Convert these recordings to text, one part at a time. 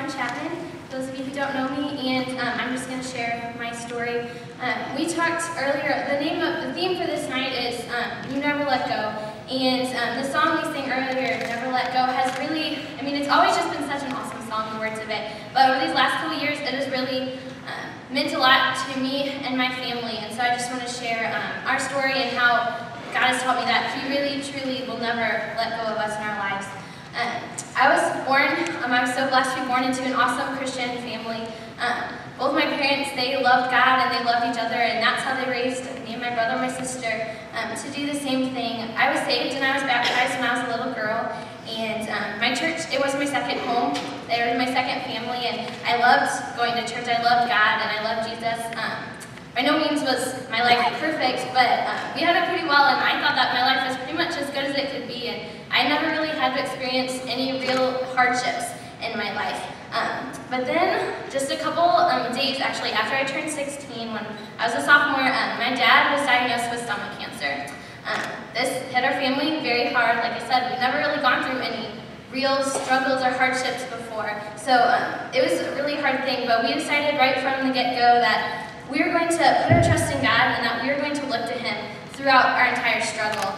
I'm Chapman, those of you who don't know me, and I'm just going to share my story. We talked earlier, the theme for this night is You Never Let Go, and the song we sang earlier, Never Let Go, has really, it's always just been such an awesome song, the words of it, but over these last couple years, it has really meant a lot to me and my family, and so I just want to share our story and how God has taught me that He really, truly will never let go of us in our lives. I was so blessed to be born into an awesome Christian family. Both my parents, they loved God and they loved each other, and that's how they raised me and my brother and my sister to do the same thing. I was saved and I was baptized when I was a little girl, and my church, it was my second home. They were my second family, and I loved going to church. I loved God and I loved Jesus. By no means was my life perfect, but we had it pretty well, and I thought that my life was pretty much as good as it could be, and I never really had to experience any real hardships in my life. But then, just a couple days actually after I turned 16, when I was a sophomore, my dad was diagnosed with stomach cancer. This hit our family very hard. Like I said, we've never really gone through any real struggles or hardships before, so it was a really hard thing, but we decided right from the get-go that we were going to put our trust in God and that we were going to look to Him throughout our entire struggle.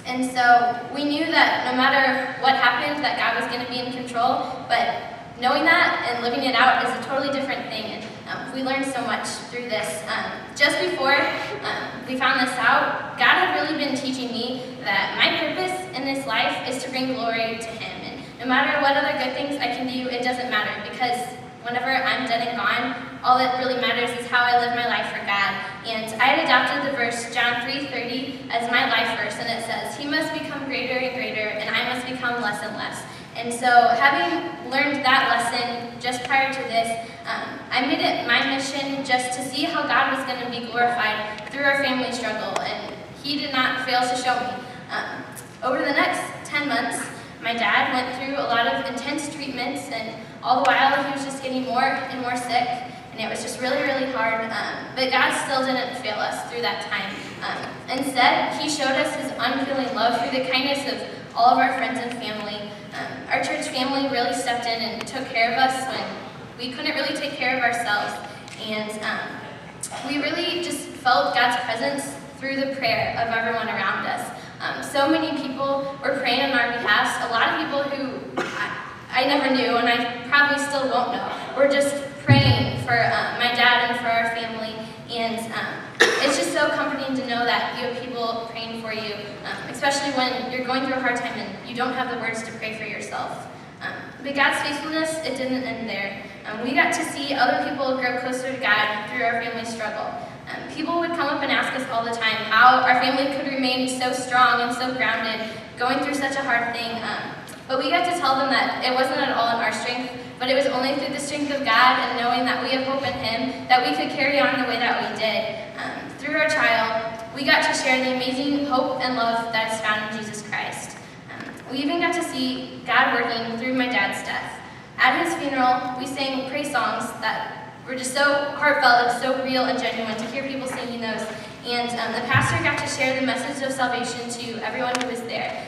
And so we knew that no matter what happened, that God was going to be in control, but knowing that and living it out is a totally different thing. And we learned so much through this. Just before we found this out, God had really been teaching me that my purpose in this life is to bring glory to Him. And no matter what other good things I can do, it doesn't matter, because whenever I'm dead and gone, all that really matters is how I live my life for God. And I had adopted the verse John 3:30 as my life verse, and it says, He must become greater and greater, and I must become less and less. And so, having learned that lesson just prior to this, I made it my mission just to see how God was going to be glorified through our family struggle, and He did not fail to show me. Over the next 10 months, my dad went through a lot of intense treatments, and all the while he was just getting more and more sick, and it was just really, really hard. But God still didn't fail us through that time. Instead, He showed us His unfailing love through the kindness of all of our friends and family. Our church family really stepped in and took care of us when we couldn't really take care of ourselves. And we really just felt God's presence through the prayer of everyone around us. So many people were praying on our behalf. A lot of people who I never knew, and I probably still won't know, were just praying for my dad and for our family. And it's just so comforting to know that you have people praying for you, especially when you're going through a hard time and you don't have the words to pray for yourself. But God's faithfulness, it didn't end there. We got to see other people grow closer to God through our family struggle. People would come up and ask us all the time how our family could remain so strong and so grounded, going through such a hard thing. But we got to tell them that it wasn't at all in our strength, but it was only through the strength of God and knowing that we have hope in Him that we could carry on the way that we did. Through our trial, we got to share the amazing hope and love that is found in Jesus Christ. We even got to see God working through my dad's death. At his funeral, we sang praise songs that were just so heartfelt and so real and genuine to hear people singing those. And the pastor got to share the message of salvation to everyone who was there.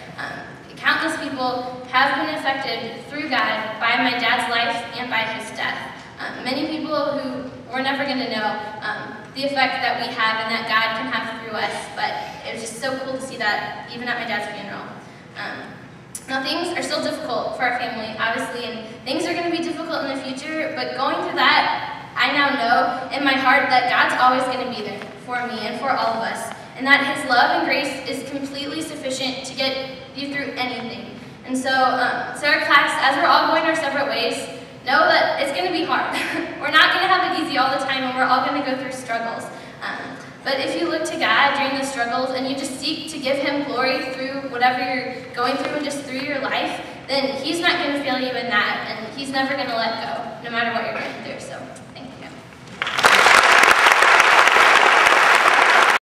Countless people have been affected through God by my dad's life and by his death. Many people who we're never going to know the effect that we have and that God can have through us, but it was just so cool to see that even at my dad's funeral. Now things are still difficult for our family, obviously, and things are going to be difficult in the future, but going through that, I now know in my heart that God's always going to be there for me and for all of us, and that His love and grace is completely sufficient to get you through anything. And so, our class, as we're all going our separate ways, know that it's going to be hard. We're not going to have it easy all the time, and we're all going to go through struggles. But if you look to God during the struggles and you just seek to give Him glory through whatever you're going through and just through your life, then He's not going to fail you in that, and He's never going to let go, no matter what you're going through. So